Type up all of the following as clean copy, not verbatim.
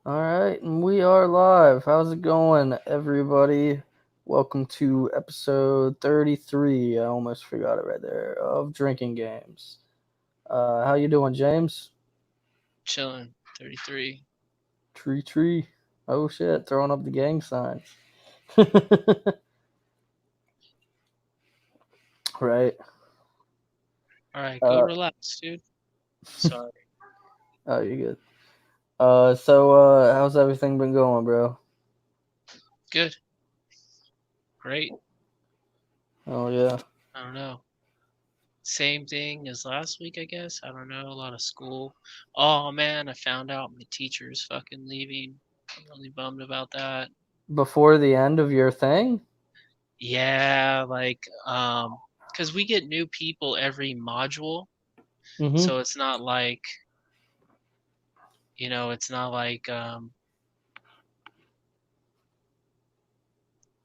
All right, and we are live. How's it going, everybody? Welcome to episode 33. I almost forgot it right there of Drinking Games. How you doing, James? Chilling. 33. Tree. Oh shit, throwing up the gang signs. Right. All right, go Uh, relax, dude. Sorry. oh, you're good. How's everything been going, bro? Good. Great. Oh yeah. I don't know. Same thing as last week, I guess. I don't know. A lot of school. Oh man, I found out my teacher's fucking leaving. I'm really bummed about that. Before the end of your thing? Yeah, cuz we get new people every module, Mm-hmm. so it's not like, it's not like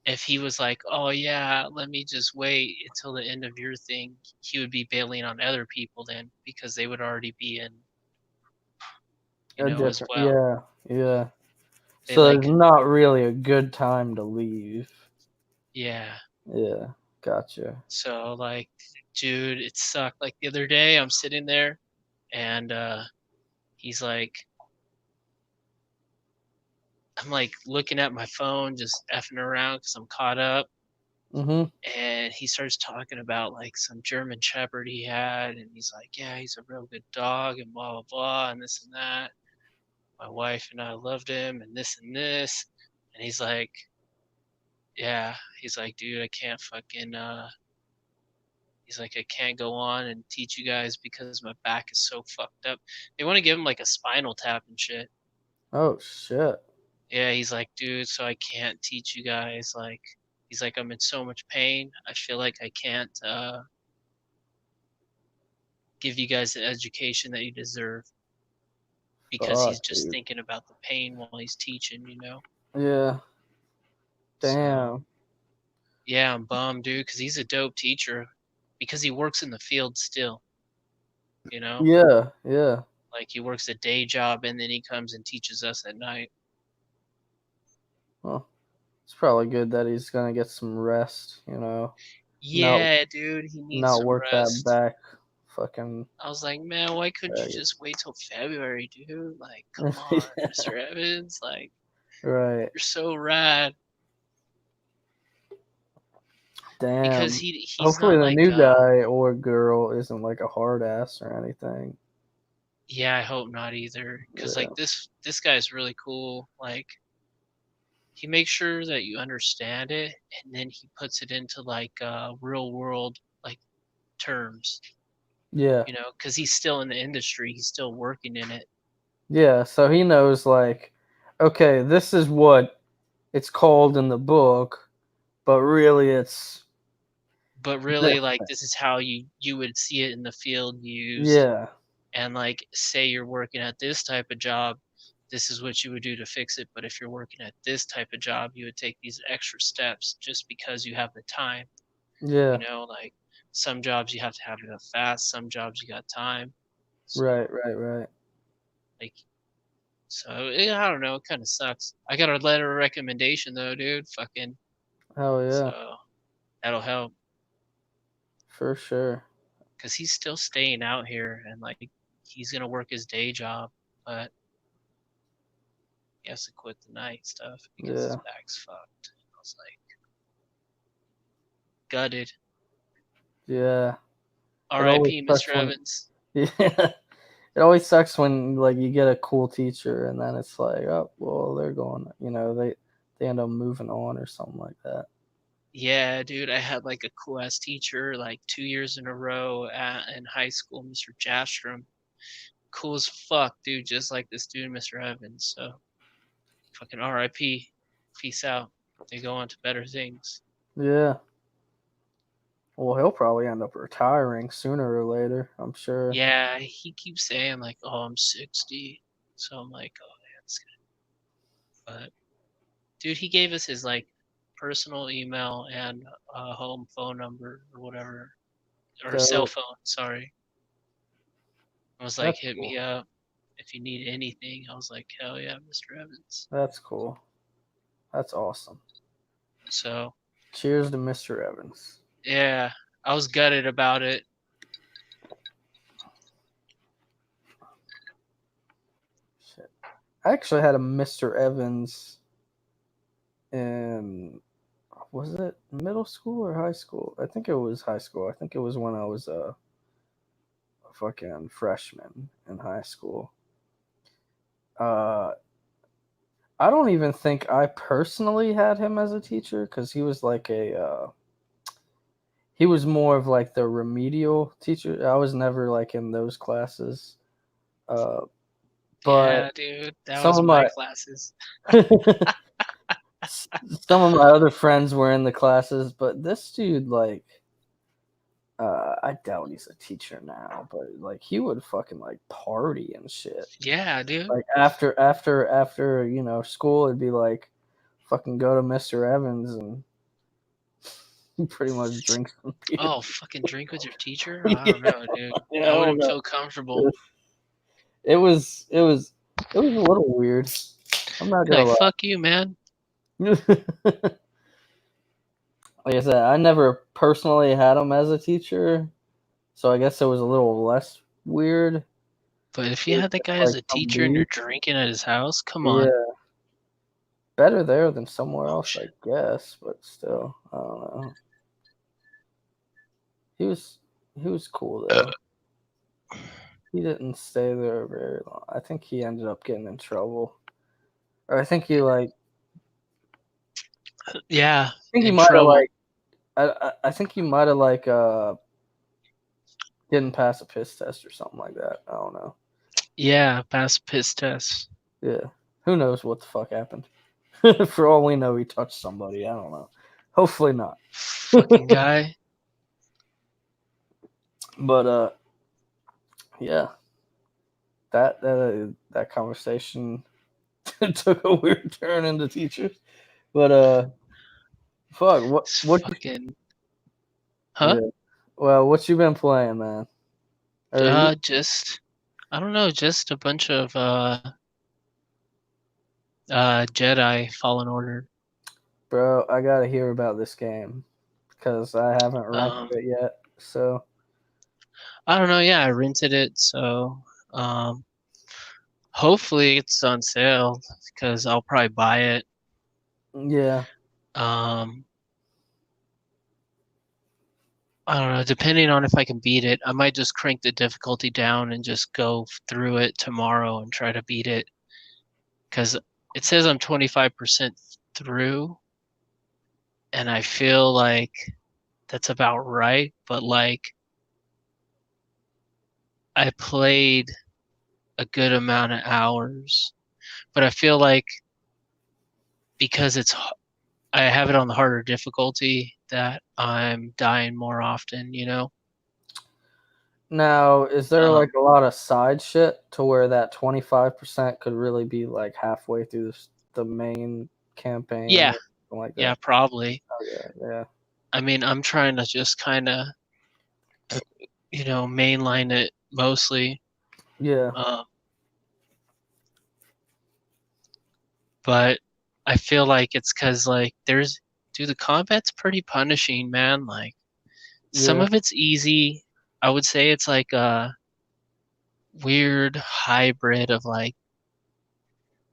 if he was like, "Oh yeah, let me just wait until the end of your thing," he would be bailing on other people then because they would already be in, A as different. well. Yeah. Yeah. They So like, there's not really a good time to leave. yeah. Yeah, gotcha. So like, dude, it sucked. Like the other day, I'm sitting there and he's like, I'm like looking at my phone, just effing around because I'm caught up. Mhm. And he starts talking about like some German Shepherd he had, and he's like, yeah, he's a real good dog, and blah blah blah, and this and that. My wife and I loved him and this and this. And he's like, yeah, he's like, dude, I can't fucking, he's like, I can't go on and teach you guys because my back is so fucked up. They want to give him like a spinal tap and shit. Oh shit. Yeah, he's like, dude, so I can't teach you guys. Like, he's like, I'm in so much pain. I feel like I can't give you guys the education that you deserve because he's Fuck, just dude. thinking about the pain while he's teaching. Yeah. So Damn. yeah, I'm bummed, dude, because he's a dope teacher. Because he works in the field still, you know? Yeah. Yeah. Like he works a day job and then he comes and teaches us at night. Well, it's probably good that he's gonna get some rest. Not Yeah, dude, he needs not some work that rest. back. Fucking. I was like, man, why couldn't you just wait till February, dude? Like, come on, Yeah. Mr. Evans. Like, Right. you're so rad. Because Damn. he's Hopefully not the like new guy or girl isn't like a hard ass or anything. yeah, I hope not either. Because like Yeah. this guy's really cool. Like he makes sure that you understand it and then he puts it into like real world like terms, Yeah. because he's still in the industry, he's still working in it. Yeah. So he knows like, okay, this is what it's called in the book, but really it's But really, like, different. this is how you would see it in the field used. Yeah. And like, say you're working at this type of job, this is what you would do to fix it. But if you're working at this type of job, you would take these extra steps just because you have the time. Yeah. Like some jobs you have to have it up fast, some jobs you got time. Right, So right, right. like, so yeah, I don't know. It kind of sucks. I got a letter of recommendation though, dude. Fucking Hell yeah. so that'll help For sure. because he's still staying out here and like he's gonna work his day job, but he has to quit the night stuff because his Yeah. back's fucked. I was like gutted. Yeah. It always R.I.P. sucks Mr. when Evans. yeah. It always sucks when like you get a cool teacher and then it's like, oh well they're going they end up moving on or something like that. Yeah, dude, I had like a cool ass teacher like 2 years in a row in high school, Mr. Jastrom. Cool as fuck, dude, just like this dude, Mr. Evans. So fucking R.I.P. Peace out. They go on to better things. Yeah. Well he'll probably end up retiring sooner or later, I'm sure. Yeah, he keeps saying like, "Oh, I'm 60." So I'm like, "Oh, yeah, that's good." But dude, he gave us his like personal email and home phone number or whatever, or cell So phone. Sorry, I was like, that's "Hit me cool. up if you need anything. I was like, hell yeah, Mr. Evans. That's cool. That's awesome. So Cheers to Mr. Evans. yeah, I was gutted about it. Shit. I actually had a Mr. Evans in, was it middle school or high school? I think it was high school. I think it was when I was a fucking freshman in high school. Uh, I don't even think I personally had him as a teacher because he was like he was more of like the remedial teacher. I was never like in those classes. Uh, but Yeah, dude, that some was of my my classes. some of my other friends were in the classes, but this dude like I doubt he's a teacher now, but like he would fucking like party and shit. Yeah, dude. Like after school, it'd be like fucking go to Mr. Evans and pretty much drink some beer. Oh, fucking drink with your teacher? I don't know, dude. Yeah, I I don't wouldn't know. feel comfortable. It was a little weird. I'm not Be like, gonna fuck you, man. lie. Like I said, I never personally had him as a teacher, so I guess it was a little less weird. But if you With had that guy as like a some teacher and you're weed. drinking at his house, come Yeah, on. better there than somewhere Oh, else, I shit. guess. But still, I don't know. He was cool though. He didn't stay there very long. I think he ended up getting in trouble, or I think he like. Yeah, I think he in might have trouble. like. I think he might have like didn't pass a piss test or something like that. I don't know. Yeah, pass piss test. Yeah, who knows what the fuck happened? For all we know, he touched somebody. I don't know. Hopefully not. Fucking guy. But yeah, that conversation took a weird turn into teachers. But fuck, It's what? fucking. Huh? Yeah. Well, what you been playing, man? Or you, Just. I don't know, just a bunch of Jedi Fallen Order. bro? I gotta hear about this game because I haven't rented Um, it yet. So I don't know. Yeah, I rented it, so um, hopefully it's on sale because I'll probably buy it. yeah, Um, I don't know. Depending on if I can beat it, I might just crank the difficulty down and just go through it tomorrow and try to beat it. Because it says I'm 25% through, and I feel like that's about right. But like, I played a good amount of hours, but I feel like because I have it on the harder difficulty that I'm dying more often, you know? now, is there Um, like a lot of side shit to where that 25% could really be like halfway through the main campaign yeah, or something like yeah, that? probably. Oh yeah, yeah, I mean, I'm trying to just kind of, mainline it mostly. yeah, Um, but I feel like it's because, like, dude, the combat's pretty punishing, man. Like, some yeah. of it's easy. I would say it's like a weird hybrid of like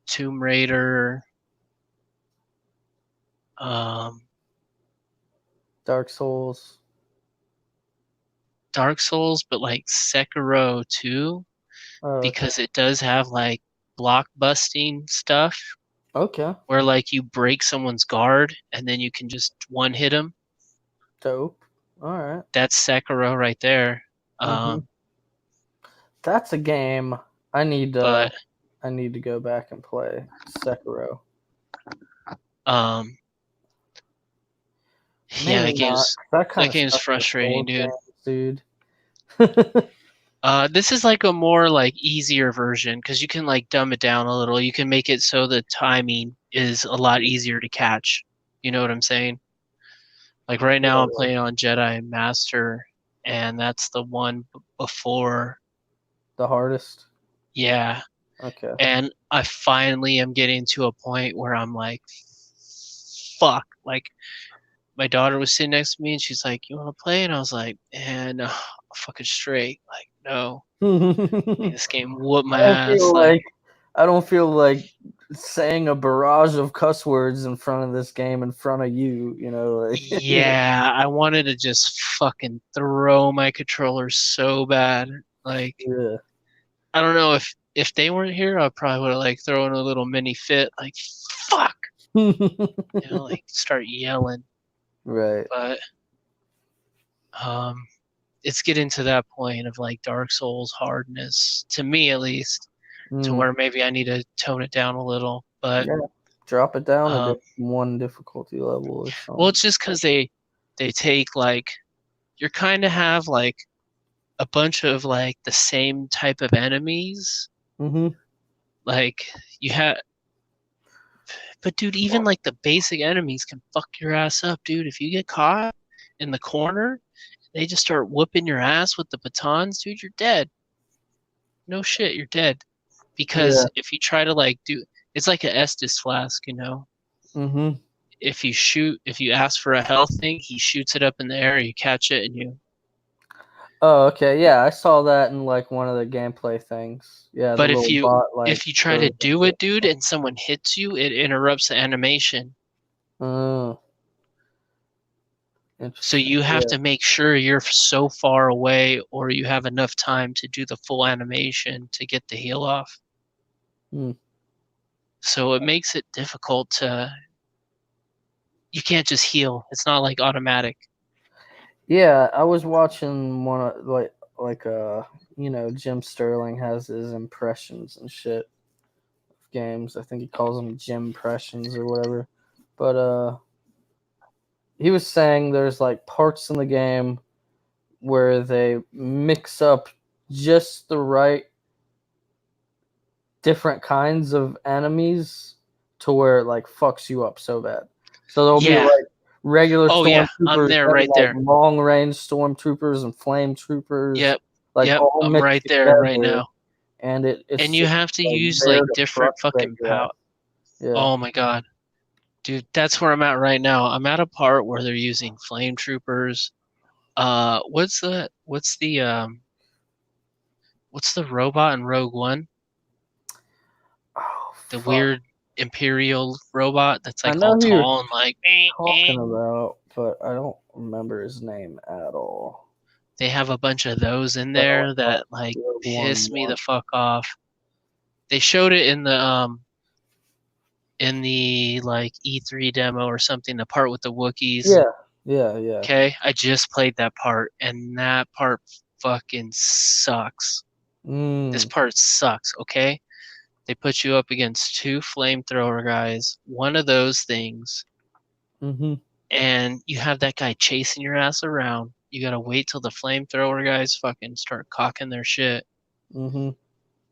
Tomb Raider, um, Dark Souls. Dark Souls, but like Sekiro too, Oh, okay. because it does have like block busting stuff Okay. where like you break someone's guard and then you can just one hit them. Dope. All right. That's Sekiro right there. Mhm. That's a game I need. But I need to go back and play Sekiro. um, yeah, Maybe not. That kind that of game's stuff with frustrating, Souls dude. games, dude. This is like a more like easier version because you can like dumb it down a little. You can make it so the timing is a lot easier to catch. You know what I'm saying? Like right now, I'm playing on Jedi Master, and that's the one before. The hardest. Yeah, Okay. And I finally am getting to a point where I'm like, fuck. Like, my daughter was sitting next to me and she's like, "You want to play?" And I was like, "Man, fucking straight. Like, no. Like, this game whooped my ass. Like, I don't feel like saying a barrage of cuss words in front of this game in front of you. You know, like yeah, I wanted to just fucking throw my controller so bad. Like, yeah. I don't know if they weren't here, I probably would have like thrown a little mini fit. Like, fuck. Like start yelling. Right. But it's getting to that point of like Dark Souls hardness, to me at least, to Mm. where maybe I need to tone it down a little. But Yeah. Drop it down a um, one difficulty level or something. well, it's just because they take like, you kind of have like a bunch of like the same type of enemies. Mm-hmm. Like you have, but dude, even like the basic enemies can fuck your ass up, dude. If you get caught in the corner, they just start whooping your ass with the batons, dude. You're dead. No shit, you're dead. Yeah. Because if you try to like do, it's like a Estus flask, you know. Mm-hmm. If you ask for a health thing, he shoots it up in the air. You catch it, and you. Oh, okay. Yeah, I saw that in like one of the gameplay things. Yeah, the But little bot like if you try to throws do it. it, dude, and someone hits you, it interrupts the animation. Oh, So interesting. you have Yeah. to make sure you're so far away, or you have enough time to do the full animation to get the heal off. Hmm. So it makes it difficult to. You can't just heal. It's not like automatic. Yeah, I was watching one of Jim Sterling has his impressions and shit of games. I think he calls them Jim impressions or whatever. But he was saying there's like parts in the game where they mix up just the right different kinds of enemies to where it like fucks you up so bad. So there'll be Yeah. like regular Oh yeah, I'm stormtroopers there and right like there. long range stormtroopers and flame troopers, Yep. like Yep. all I'm mixed right there right together, now. and it's And you just have to like use there like to different frustrate fucking you. power. Yeah. Oh my god. Dude, that's where I'm at right now. I'm at a part where they're using flame troopers. What's the robot in Rogue One? Oh The fuck! weird Imperial robot that's I like all know who you're tall and like talking about, but I don't remember his name at all. they have a bunch of those in But I there went that off like Rogue One piss me the once. fuck off. They showed it in the like E3 demo or something, the part with the Wookiees. Yeah, yeah. Okay, I just played that part, and that part fucking sucks. This Mm. part sucks, okay? They put you up against two flamethrower guys, one of those things, Mm-hmm. and you have that guy chasing your ass around. You gotta wait till the flamethrower guys fucking start cocking their shit. Mm-hmm.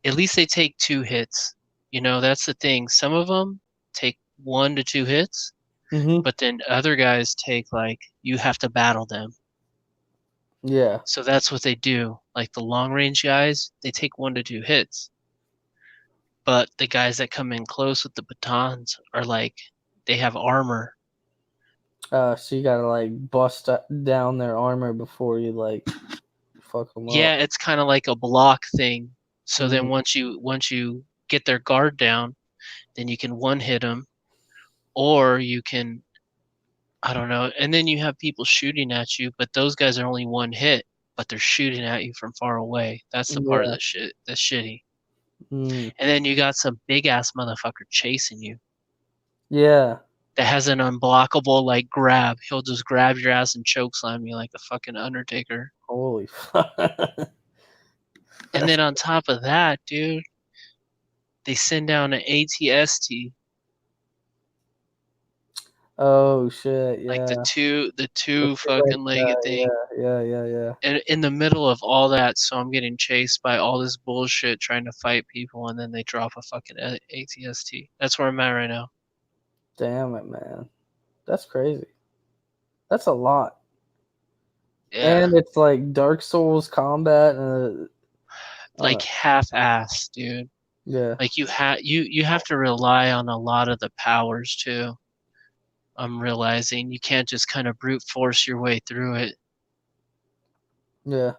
At least they take 2 hits. You know, that's the thing. Some of them take 1 to 2 hits, Mm-hmm. but then other guys take like, you have to battle them. Yeah. So that's what they do. Like the long range guys, they take 1 to 2 hits. But the guys that come in close with the batons are like, they have armor. So you gotta like bust down their armor before you like fuck them Yeah, up. it's kind of like a block thing. So then Mm. once you get their guard down, then you can one hit them, or you can, I don't know. And then you have people shooting at you, but those guys are only one hit, but they're shooting at you from far away. That's the part of Yeah. the shit that's shitty. Mm. And then you got some big ass motherfucker chasing you Yeah. that has an unblockable like grab. He'll just grab your ass and chokeslam you like the fucking Undertaker. Holy fuck. And then on top of that, dude, they send down an ATST, Oh shit! like Yeah. the The two two-legged fucking guy. legged thing. Yeah. And in the middle of all that, so I'm getting chased by all this bullshit trying to fight people, and then they drop a fucking ATST. That's where I'm at right now. Damn it, man. That's crazy. That's a lot. Yeah, And it's like Dark Souls combat and like half-ass, dude. Yeah. Like you have to rely on a lot of the powers too. I'm realizing you can't just kind of brute force your way through it. Yeah.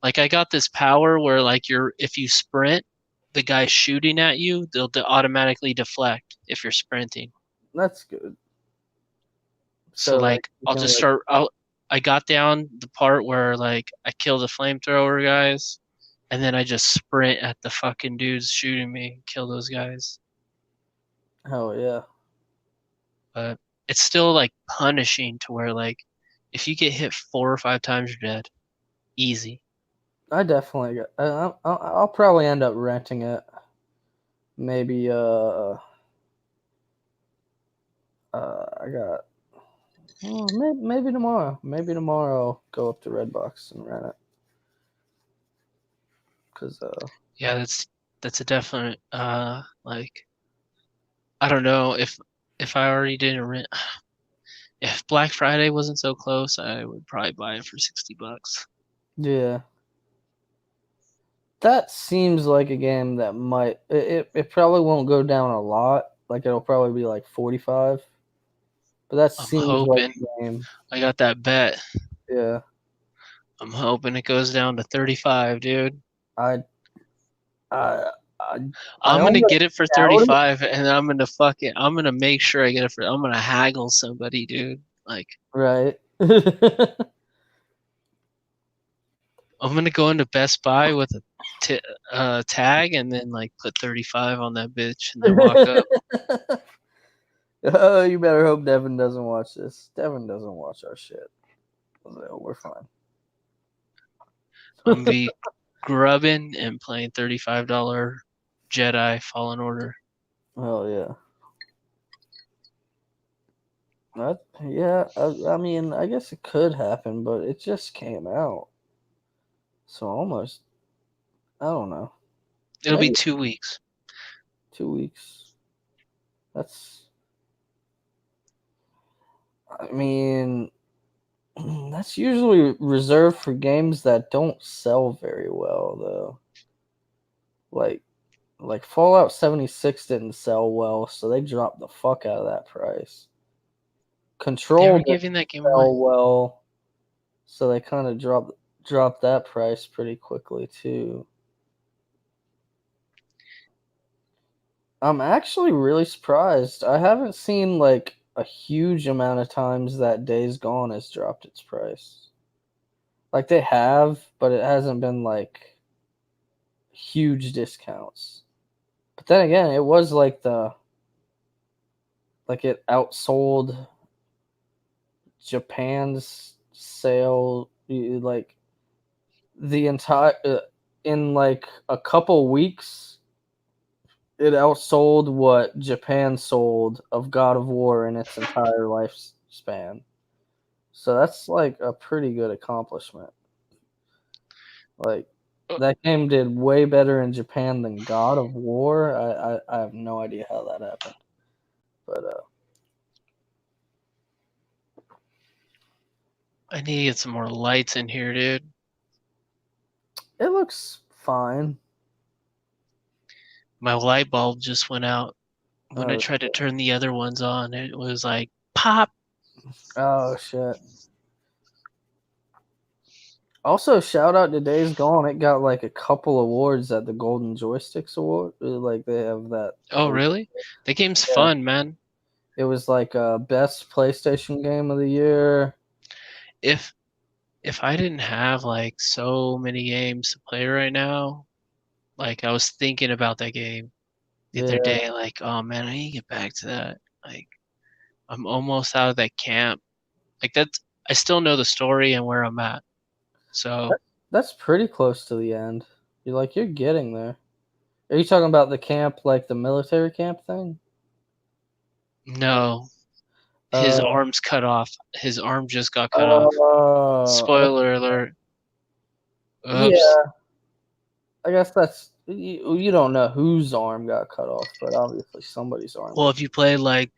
Like I got this power where like if you sprint, the guy shooting at you, they'll automatically deflect if you're sprinting. That's good. So Like like you I'll can just like start. I got down the part where like I kill the flamethrower guys, and then I just sprint at the fucking dudes shooting me, and kill those guys. hell yeah. But it's still like punishing to where like if you get hit 4 or 5 times, you're dead. Easy. I definitely got. I'll probably end up renting it. Maybe I got. Well, maybe tomorrow. Maybe tomorrow I'll go up to Redbox and rent it. Cause Yeah, that's a definite like I don't know if I already didn't rent. If Black Friday wasn't so close, I would probably buy it for $60. yeah, that seems like a game that might. It probably won't go down a lot. Like it'll probably be like 45. But that I'm seems like hoping a game. I got that bet. Yeah, I'm hoping it goes down to 35, dude. I I I I I'm gonna almost get it for doubt it. 35 and I'm gonna fuck it. I'm gonna make sure I get it for I'm gonna haggle somebody, dude. Like Right. I'm gonna go into Best Buy with a tag and then like put 35 on that bitch and then walk up. Oh, you better hope Devin doesn't watch this. Devin doesn't watch our shit. So we're fine. I'm gonna be grubbing and playing $35 Jedi Fallen Order. Oh yeah. Yeah. I mean, I guess it could happen, but it just came out, so almost. I don't know. It'll be Maybe 2 weeks. 2 weeks. That's. I mean, that's usually reserved for games that don't sell very well, though. Like Fallout 76 didn't sell well, so they dropped the fuck out of that price. They Control are didn't giving that game away. sell well, so they kind of dropped that price pretty quickly too. I'm actually really surprised. I haven't seen like a huge amount of times that Days Gone has dropped its price. Like they have, but it hasn't been like huge discounts. But then again, it was like it outsold Japan's sale like the entire in like a couple weeks it outsold what Japan sold of God of War in its entire lifespan. So that's like a pretty good accomplishment. Like Uh, that game did way better in Japan than God of War. I have no idea how that happened. But I need to get some more lights in here, dude. it looks fine. My light bulb just went out. When I Oh tried to shit. turn the other ones on, it was like pop. Oh shit. Also, shout out to Days Gone. It got like a couple awards at the Golden Joysticks Award. Like they have that. Oh, really? That game's Yeah. fun, man. It was like best PlayStation game of the year. If if I didn't have like so many games to play right now, like I was thinking about that game the other Yeah, day, like, oh man, I need to get back to that. Like I'm almost out of that camp. Like that's I still know the story and where I'm at. So that's pretty close to the end. You're getting there. Are you talking about the camp, like the military camp thing? no, his Uh, arm's cut off. His arm just got cut off. oh, Spoiler alert. Oops. yeah. I guess that's you don't know whose arm got cut off, but obviously somebody's arm Well, got. if you play like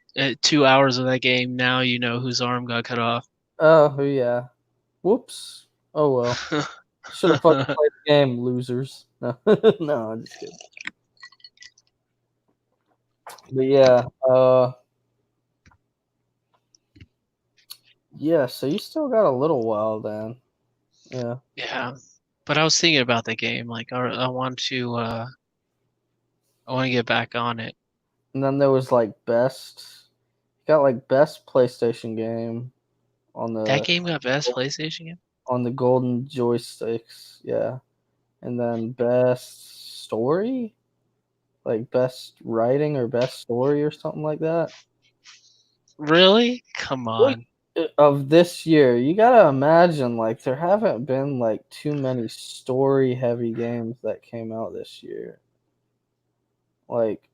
2 hours of that game, now you know whose arm got cut off. Oh yeah. Whoops. Oh well. Should have fucking played the game, losers. No, no, I'm just kidding. But yeah, yeah. So you still got a little while then. Yeah. Yeah, but I was thinking about the game. Like, I want to, I want to get back on it. And then there was like got like best PlayStation game on That the game got best PlayStation game. golden joysticks. Yeah. And then best story, like best writing or best story or something like that. Really? Come Like on. of this year, you gotta imagine like there haven't been like too many story heavy games that came out this year. Like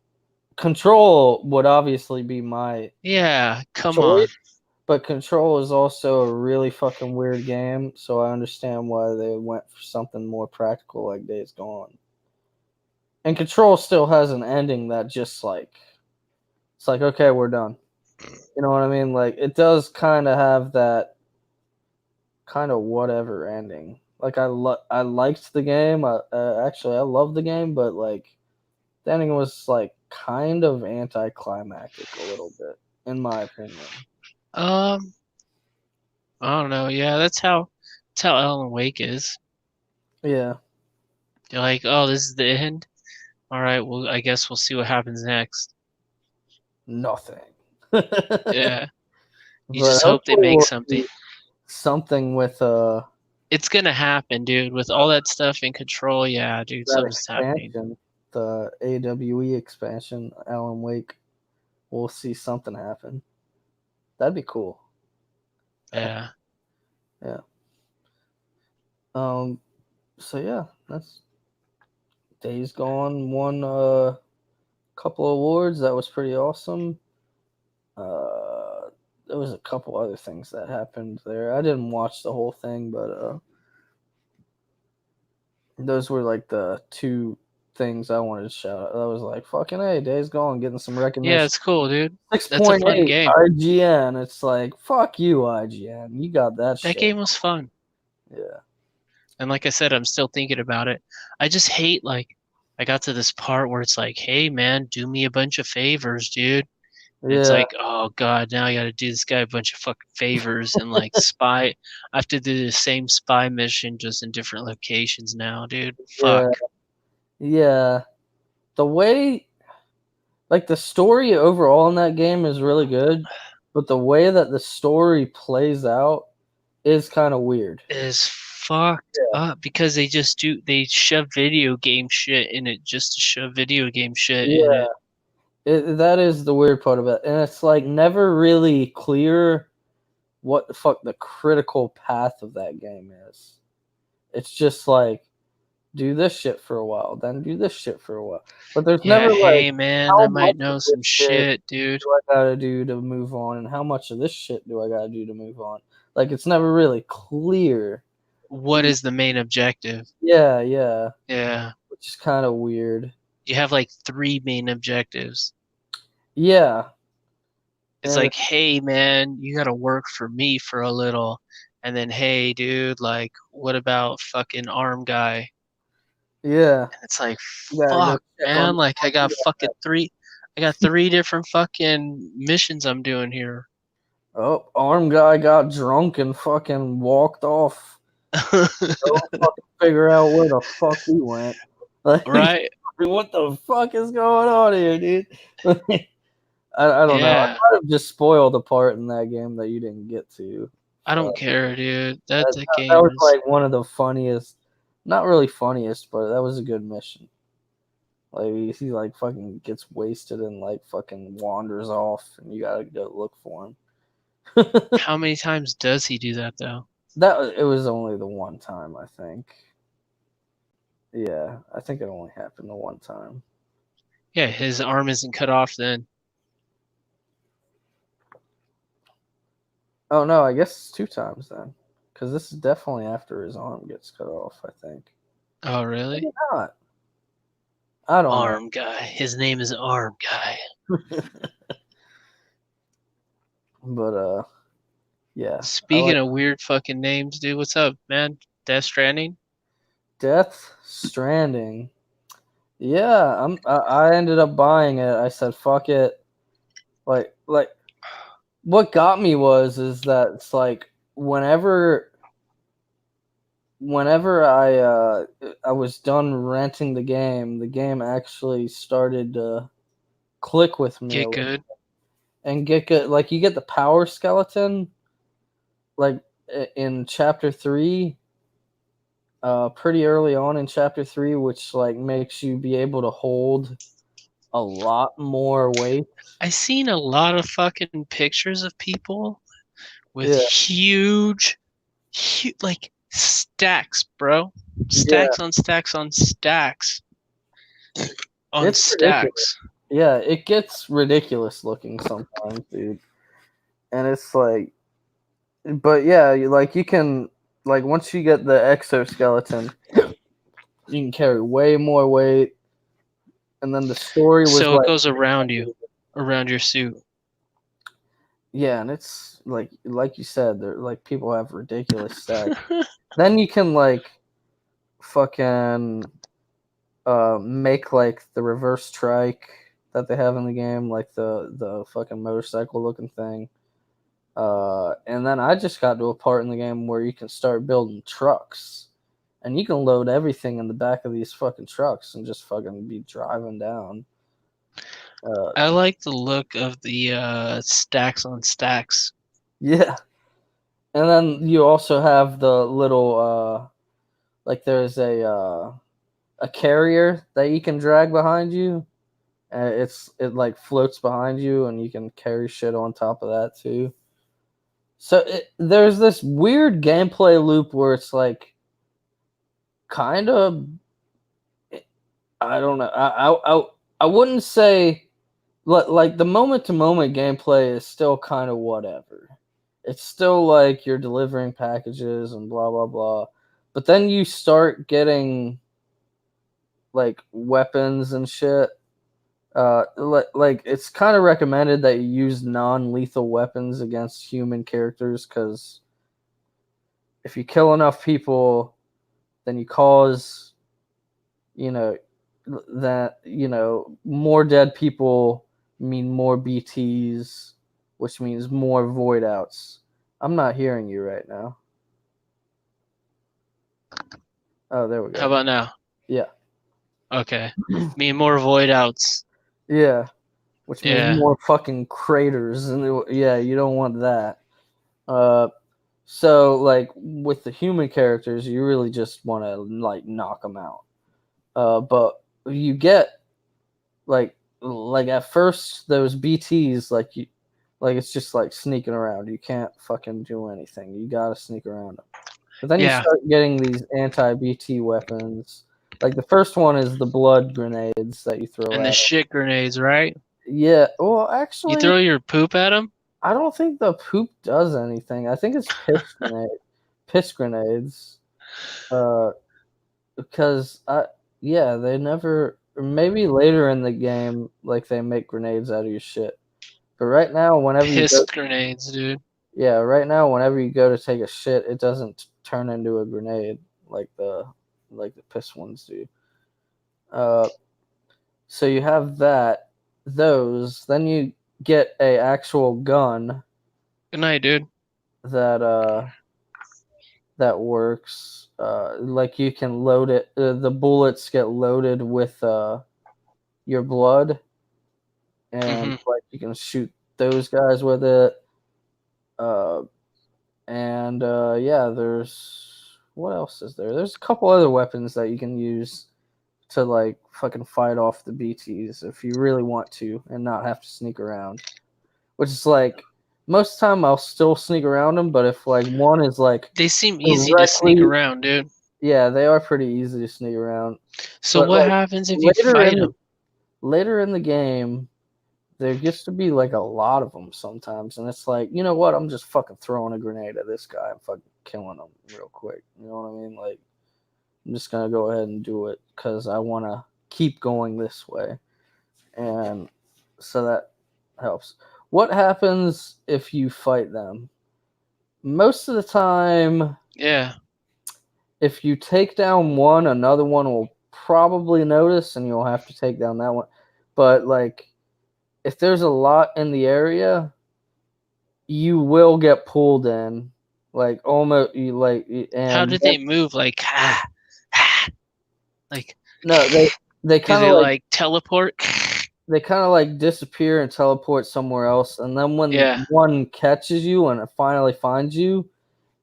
Control would obviously be my Yeah, come on. choice, but Control is also a really fucking weird game, so I understand why they went for something more practical like Days Gone. And Control still has an ending that just like it's like okay, we're done. You know what I mean? Like it does kind of have that kind of whatever ending. Like I liked the game. Actually I love the game, but like the ending was like kind of anticlimactic a little bit, in my opinion. Um, I don't know. Yeah, that's how Alan Wake is. Yeah, You're like, oh, this is the end. All right, well, I guess we'll see what happens next. nothing. But Yeah, you just hope they hopefully make we'll something. see something with It's gonna happen, dude. With all that stuff in Control, yeah, dude, that something's happening. expansion, the AWE expansion, Alan Wake. We'll see something happen. That'd be cool. Yeah. Yeah. Um. So yeah, that's Days Gone won a couple awards. That was pretty awesome. There was a couple other things that happened there. I didn't watch the whole thing, but those were like the two things I wanted to shout out. That was like fucking hey, Days Gone getting some Yeah, recognition. it's cool, dude. Six That's a point fun eight game. IGN. It's like fuck you, IGN. You got that That shit. game was fun. Yeah. And like I said, I'm still thinking about it. I just hate like I got to this part where it's like, hey man, do me a bunch of favors, dude. And it's Yeah. like, oh god, now I gotta do this guy a bunch of fucking favors and like spy. I have to do the same spy mission just in different locations now, dude. Fuck. Yeah. Yeah. The way like the story overall in that game is really good, but the way that the story plays out is kind of weird. Is fucked Yeah. up because they shove video game shit in it just to shove video game shit in Yeah. it. That is the weird part of it. And it's like never really clear what the fuck the critical path of that game is. It's just like do this shit for a while, then do this shit for a while. But there's Yeah, never like hey man, I how might much of know this some shit shit, dude. do I gotta do to move on, and how much of this shit do I gotta do to move on? Like it's never really clear. What is the main objective? Yeah, yeah, Yeah. which is kind of weird. You have like three main objectives. Yeah, It's and like, hey man, you gotta work for me for a little. And then, hey dude, like, what about fucking arm guy? yeah, And it's like, you gotta go fuck, check on man, the like army I got three different fucking missions I'm doing here. Oh, arm guy got drunk and fucking walked off. Go fucking figure out where the fuck he went. Like, Right? what the fuck is going on here, dude? I don't know. I Yeah. might have just spoiled a part in that game that you didn't get to. I Uh, don't care, dude. That that, the that game was is like one of the funniest, not really funniest, but that was a good mission. Like he like fucking gets wasted and like fucking wanders off, and you gotta go look for him. how many times does he do that though? It was only the one time, I think. Yeah, I think it only happened the one time. Yeah, his arm isn't cut off then. Oh no, I guess it's two times then, because this is definitely after his arm gets cut off. I think. Oh really? Maybe not. I don't know. Arm guy. His name is Arm Guy. But yeah, I Speaking like of weird fucking names, dude, what's up, man? Death Stranding? Death Stranding. Yeah, I ended up buying it. I said, "Fuck it." Like what got me is that it's like whenever I was done renting the game actually started to click with me a Get little good. and get good. Like you get the power skeleton, like in chapter 3, pretty early on in chapter 3, which like makes you be able to hold a lot more weight. I seen a lot of fucking pictures of people with Yeah, huge, like stacks, bro. yeah, Stacks on stacks on stacks on it's ridiculous. stacks. Yeah, it gets ridiculous looking sometimes, dude. And it's like, but yeah, like you can, like once you get the exoskeleton, you can carry way more weight. And then the story was So it like, goes around you, around your suit. yeah, and it's like you said, they're like people have ridiculous stacks. Then you can like fucking make like the reverse trike that they have in the game, like the fucking motorcycle looking thing. And then I just got to a part in the game where you can start building trucks, and you can load everything in the back of these fucking trucks and just fucking be driving down. I like the look of the stacks on stacks. Yeah, and then you also have the little like there's a carrier that you can drag behind you, and it like floats behind you, and you can carry shit on top of that too. So there's this weird gameplay loop where it's like kind of, I don't know. I wouldn't say like the moment to moment gameplay is still kind of whatever. It's still like you're delivering packages and blah blah blah. But then you start getting like weapons and shit. Like it's kind of recommended that you use non-lethal weapons against human characters, because if you kill enough people, then you cause, you know, that, more dead people mean more BTs, which means more void outs. I'm not hearing you right now. Oh, there we How go. about now? Yeah. Okay. Me and more void outs. Yeah, which means Yeah. more fucking craters, and yeah, you don't want that. Uh, so like with the human characters, you really just want to like knock them out. But you get like at first those BTs, like it's just like sneaking around. You can't fucking do anything. You gotta sneak around them. But then you Yeah. start getting these anti-BT weapons. Like the first one is the blood grenades that you throw And the at them. shit grenades, right? Yeah. Well, You actually, throw your poop at them? I don't think the poop does anything. I think it's piss grenades. Uh, because yeah, they never. Maybe later in the game, like they make grenades out of your shit. But right now, whenever you Piss go, grenades, dude. yeah, right now, whenever you go to take a shit, it doesn't turn into a grenade like the piss ones do. Uh, so you have those. Then you get a actual gun Good night, dude. that that works. Like you can load it. The bullets get loaded with your blood, and Hmm. like you can shoot those guys with it. Uh, and yeah, there's what else is there? There's a couple other weapons that you can use to like fucking fight off the BTs if you really want to and not have to sneak around. Which is like most of the time I'll still sneak around them, but if like one is like They seem easy to sneak directly, around, dude. yeah, they are pretty easy to sneak around. So But what like happens if you later fight in the them? later in the game, there gets to be like a lot of them sometimes, and it's like, you know what? I'm just fucking throwing a grenade at this guy and fucking killing him real quick. You know what I mean? Like, I'm just gonna go ahead and do it because I want to keep going this way, and so that helps. What happens if you fight them? Most of the time, Yeah. if you take down one, another one will probably notice, and you'll have to take down that one. But like, if there's a lot in the area, you will get pulled in, like almost you like How and did they move? Like, like, no, they do kind they of like like teleport? they kind of like disappear and teleport somewhere else, and then when Yeah. one catches you and it finally finds you,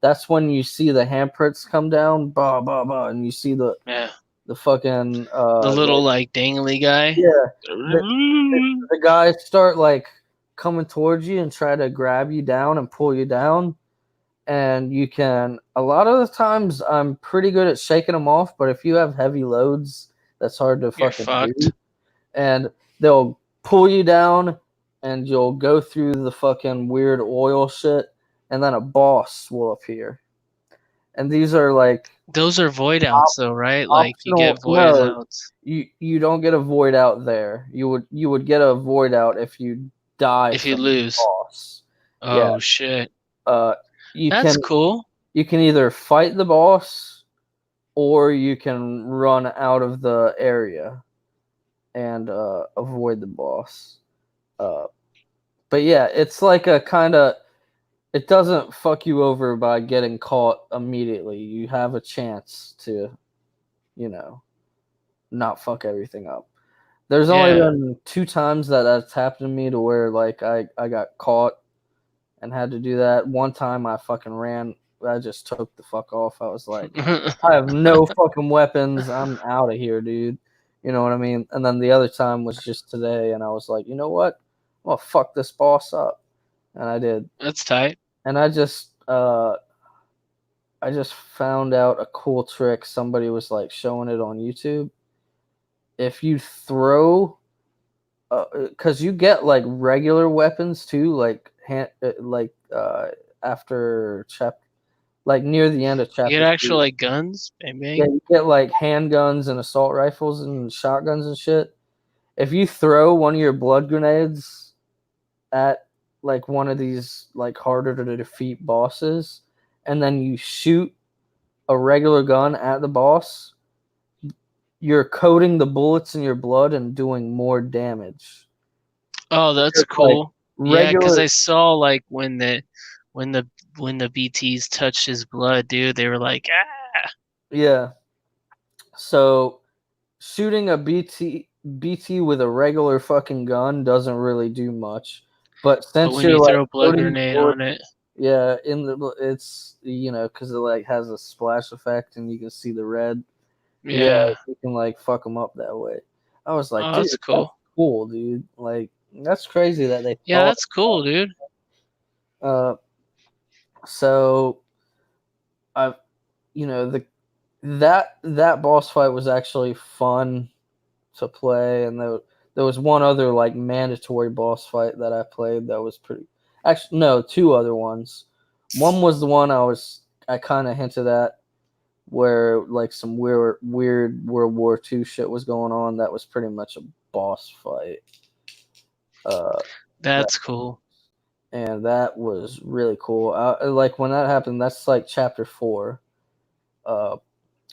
that's when you see the handprints come down, bah bah bah, and you see Yeah. the fucking The little like dangly guy. yeah, the, the guys start like coming towards you and try to grab you down and pull you down, and you can a lot of the times I'm pretty good at shaking them off, but if you have heavy loads, that's hard to You're fucking fucked. do. And they'll pull you down and you'll go through the fucking weird oil shit, and then a boss will appear. And these are like Those are void outs though, right? Like you optional. get void No, outs you don't get a void out there. You would get a void out if you die if you from the lose. boss. Yeah. Oh shit. Uh, you That's can cool. you can either fight the boss or you can run out of the area and avoid the boss. Uh, but yeah, it's like a kind of it doesn't fuck you over by getting caught immediately. You have a chance to, you know, not fuck everything up. There's only Yeah. been 2 times that that's happened to me to where like I got caught and had to do that. One time I fucking ran. I just took the fuck off. I was like, I have no fucking weapons. I'm out of here, dude. You know what I mean? And then the other time was just today, and I was like, you know what? I'm gonna fuck this boss up, and I did. That's tight. And I just found out a cool trick. Somebody was like showing it on YouTube. If you throw, because you get like regular weapons too, like after chapter, like near the end of You get chapter actual 3. like guns, bang Yeah, bang. you get like handguns and assault rifles and shotguns and shit. If you throw one of your blood grenades at like one of these like harder to defeat bosses, and then you shoot a regular gun at the boss, you're coating the bullets in your blood and doing more damage. Oh, that's Just like cool. Yeah, because regular, I saw like when the when the BTs touched his blood, dude, they were like, ah. yeah. So shooting a BT with a regular fucking gun doesn't really do much. But But since when you're you like throw a blood coating grenade bullets, on it, yeah, in the it's because it like has a splash effect and you can see the red. Yeah, yeah. you can like fuck them up that way. I was like, Oh, dude, that's that's cool. cool, dude. Like that's crazy that they Yeah, thought. that's cool, dude. Uh, so I, the that boss fight was actually fun to play, and there was one other like mandatory boss fight that I played that was pretty. Actually, no, two other ones. One was the one I kind of hinted at, where like some weird World War II shit was going on. That was pretty much a boss fight. Uh, that That's cool. and that was really cool. Like when that happened, that's like chapter 4. Uh,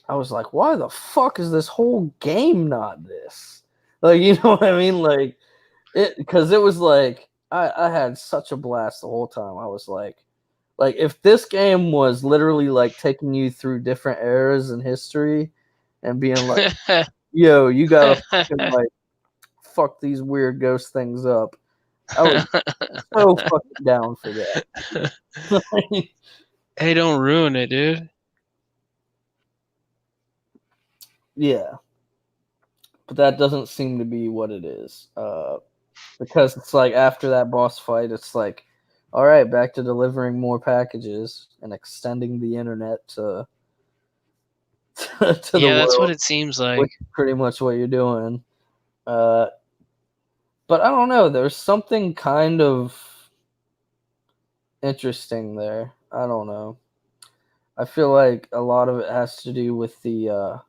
I was like, why the fuck is this whole game not this? Like, you know what I mean? Like because it was like I had such a blast the whole time. I was like if this game was literally like taking you through different eras in history and being like, yo, you gotta fucking like fuck these weird ghost things up. I was so fucking down for that. Hey, don't ruin it, dude. Yeah, but that doesn't seem to be what it is. Because it's like after that boss fight, it's like, all right, back to delivering more packages and extending the internet to to the Yeah, that's what world, it seems which like. is pretty much what you're doing. Uh, but I don't know. There's something kind of interesting there. I don't know. I feel like a lot of it has to do with the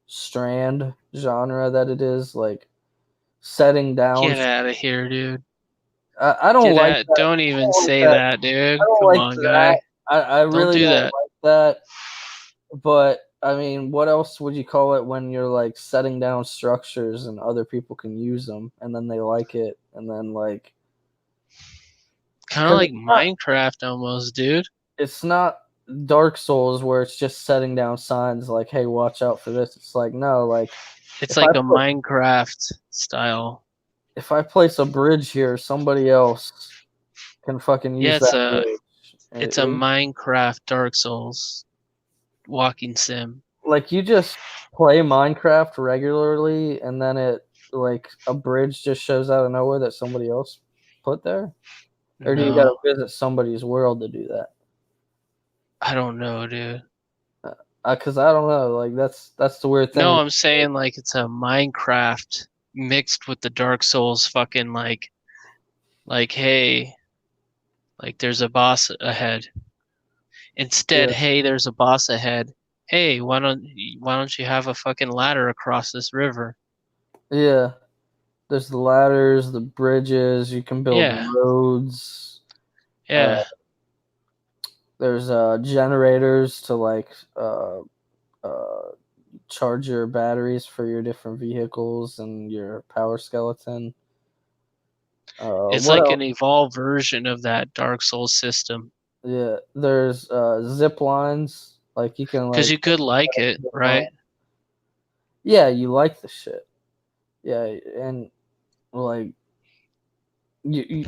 strand genre that it is, like setting down. Get out of here, dude. I don't Get like out. that. Don't I even don't like say that. that, I dude. don't Come like on, that. guy. I Don't really do don't that. like that. But I mean, what else would you call it when you're like setting down structures and other people can use them and then they like it and then like Kind of because like Minecraft almost, dude. it's not Dark Souls where it's just setting down signs like, "Hey, watch out for this." It's like no, like It's if I like a put Minecraft style. if I place a bridge here, somebody else can fucking Yeah, use that bridge. it's a Minecraft Dark Souls walking sim. Like you just play Minecraft regularly and then it like a bridge just shows out of nowhere that somebody else put there? Or do you gotta No, visit somebody's world to do that? I don't know, dude. Cause I don't know, like that's the weird thing. No, I'm saying like it's a Minecraft mixed with the Dark Souls fucking like hey, like there's a boss ahead. Instead, Yeah, hey, there's a boss ahead. Hey, why don't you have a fucking ladder across this river? yeah. There's the ladders, the bridges. You can build Yeah, roads. Uh, yeah. there's generators to like uh, charge your batteries for your different vehicles and your power skeleton. It's What like else? an evolved version of that Dark Souls system. Yeah, there's zip lines. Like you can Because like you could like it, zip line. right? Yeah, you like the shit. Yeah, and like you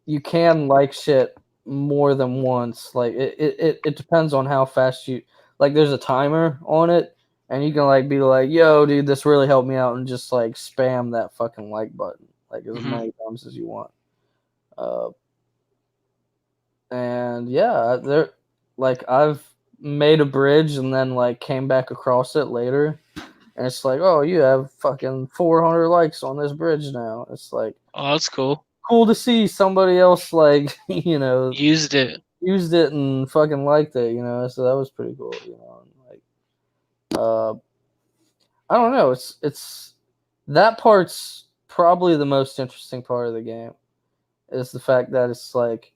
you can like shit more than once. Like it depends on how fast you like there's a timer on it and you can like be like, yo, dude, this really helped me out and just like spam that fucking like button like as Hmm. many times as you want. Uh and yeah, there like I've made a bridge and then like came back across it later and it's like, oh, you have fucking 400 likes on this bridge now. It's like Oh, that's cool. cool to see somebody else like Used it. used it and fucking liked it, so that was pretty cool, and like I don't know, it's that part's probably the most interesting part of the game is the fact that it's like,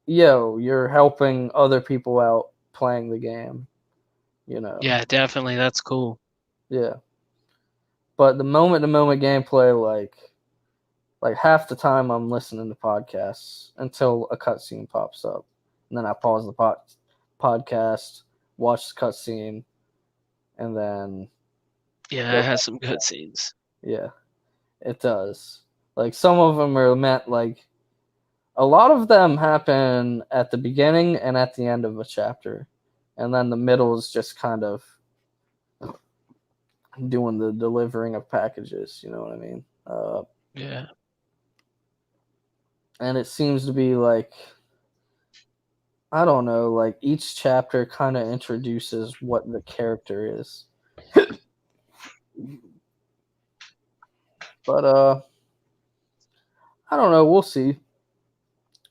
yo, you're helping other people out playing the game, you know. Yeah, definitely. That's cool. Yeah. But the moment to moment gameplay, like half the time I'm listening to podcasts until a cutscene pops up. And then I pause the podcast, watch the cutscene, and then Yeah, go it has back. some good scenes. Yeah, it does. Like some of them are meant like a lot of them happen at the beginning and at the end of a chapter, and then the middle is just kind of doing the delivering of packages. You know what I mean? Yeah. And it seems to be like I don't know, like each chapter kind of introduces what the character is. But I don't know. We'll see.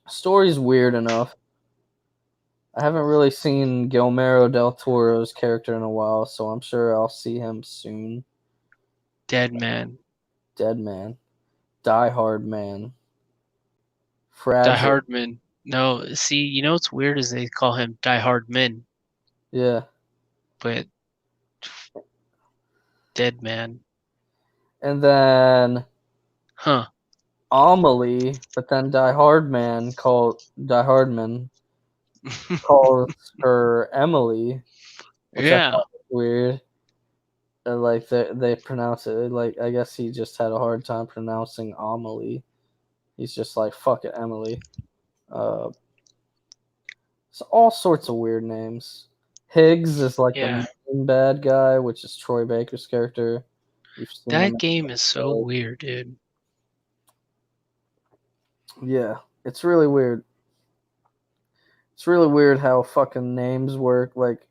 Story's weird enough. I haven't really seen Guillermo del Toro's character in a while, so I'm sure I'll see him soon. Dead Man. Dead Man, Die Hard Man, Die Fragile. Hard Man. No, see, you know what's weird is they call him Die Hard Men, Yeah, but Dead Man. and then Huh. Amelie, but then Die Hardman calls her Emily, which I Yeah. thought was weird. Like they pronounce it like I guess he just had a hard time pronouncing Amelie. He's just like fuck it, Emily. Uh, so all sorts of weird names. Higgs is like the Yeah. main bad guy, which is Troy Baker's character. You've seen him. That game is so weird, dude. Yeah, it's really weird. It's really weird how fucking names work. Like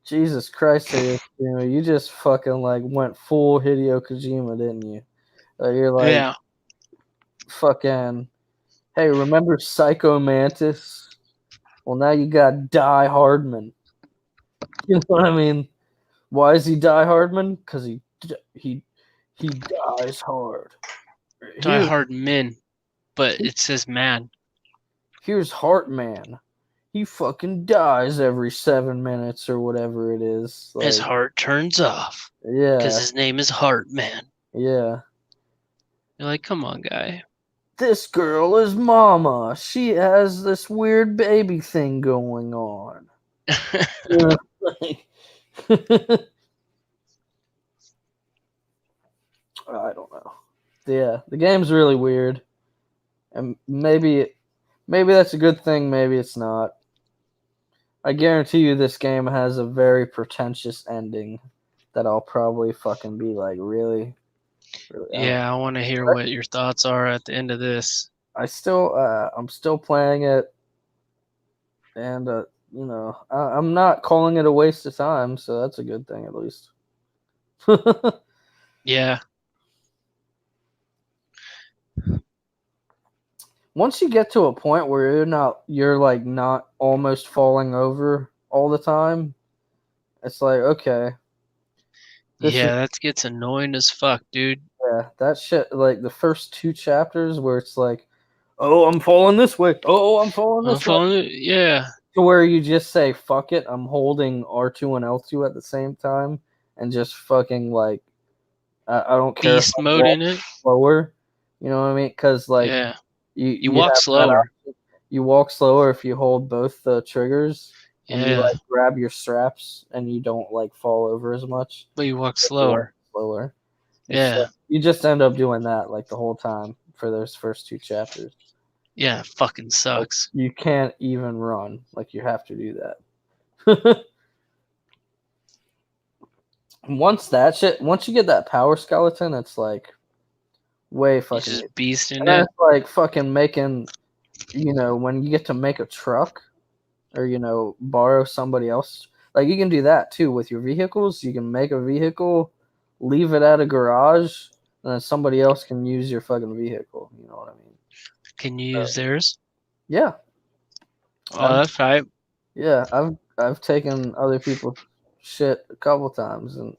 Jesus Christ, you just fucking like went full Hideo Kojima, didn't you? You're like Yeah. fucking. Hey, remember Psycho Mantis? Well, now you got Die Hardman. You know what I mean? Why is he Die Hardman? Because he he dies hard. Die Here's Hard Men, but it says man. here's Heartman. he fucking dies every 7 minutes or whatever it is. His Like, heart turns off yeah, because his name is Heartman. yeah. You're like, come on, guy. This girl is Mama. She has this weird baby thing going on. Yeah, like, I don't know. Yeah, the game's really weird, and maybe that's a good thing. Maybe it's not. I guarantee you, this game has a very pretentious ending that I'll probably fucking be like, really, really. Yeah, I want to hear what your thoughts are at the end of this. I'm still playing it, and I'm not calling it a waste of time, so that's a good thing at least. Yeah. Once you get to a point where you're like not almost falling over all the time, it's like, okay, Yeah, that gets annoying as fuck, dude. that shit, like the first 2 chapters where it's like, oh, I'm falling this way, oh, I'm falling I'm this way, following it. Yeah. to where you just say, fuck it, I'm holding R2 and L2 at the same time and just fucking like, I don't care if Beast I mode walk in it. slower, you know what I mean? Because like Yeah. you You have walk that slower. option. You walk slower if you hold both the triggers and you Yeah. like grab your straps and you don't like fall over as much. But you walk If you walk slower. slower. It's Yeah. like, you just end up doing that like the whole time for those first 2 chapters. Yeah, fucking Like, sucks. you can't even run. Like you have to do that. Once you get that power skeleton, it's like way You fucking easy. just beast in And then it. it's like fucking making, when you get to make a truck or, borrow somebody else, like you can do that too with your vehicles. You can make a vehicle, leave it at a garage, and then somebody else can use your fucking vehicle. You know what I mean? Can you use theirs? Yeah. Oh, that's right. Yeah, I've taken other people's shit a couple times, and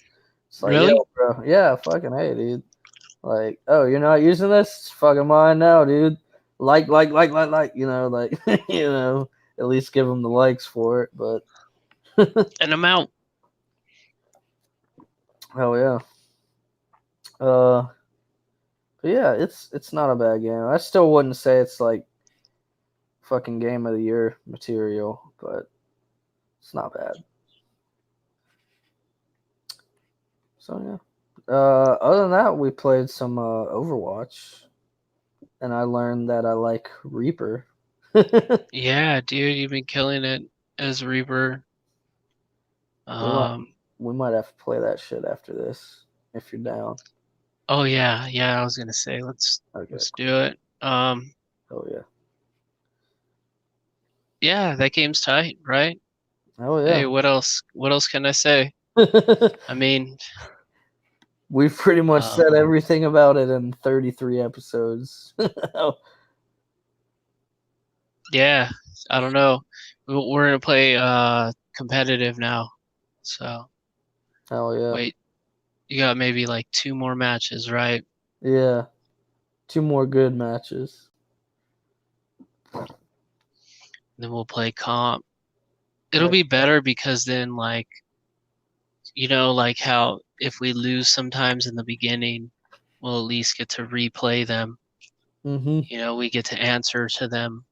it's like, Really? yo, bro, yeah, fucking hey, dude. Like, oh, you're not using this? It's fucking mine now, dude. Like, like, at least give them the likes for it. But And I'm out. hell yeah. But yeah, it's not a bad game. I still wouldn't say it's like fucking game of the year material, but it's not bad. So yeah. Other than that, we played some Overwatch, and I learned that I like Reaper. Yeah, dude, you've been killing it as Reaper. we might Um, we might have to play that shit after this if you're down. oh yeah, I was gonna say let's Okay, cool. do it. Oh yeah. Yeah, that game's tight, right? Oh Hey, yeah. what else? What else can I say? I mean, We've pretty much said everything about it in 33 episodes. yeah, I don't know. We're gonna play competitive now. So Hell yeah. wait, you got maybe like 2 more matches, right? Yeah. 2 more good matches. Then we'll play comp. It'll be better because then like like how if we lose sometimes in the beginning, we'll at least get to replay them. Mm-hmm. We get to answer to them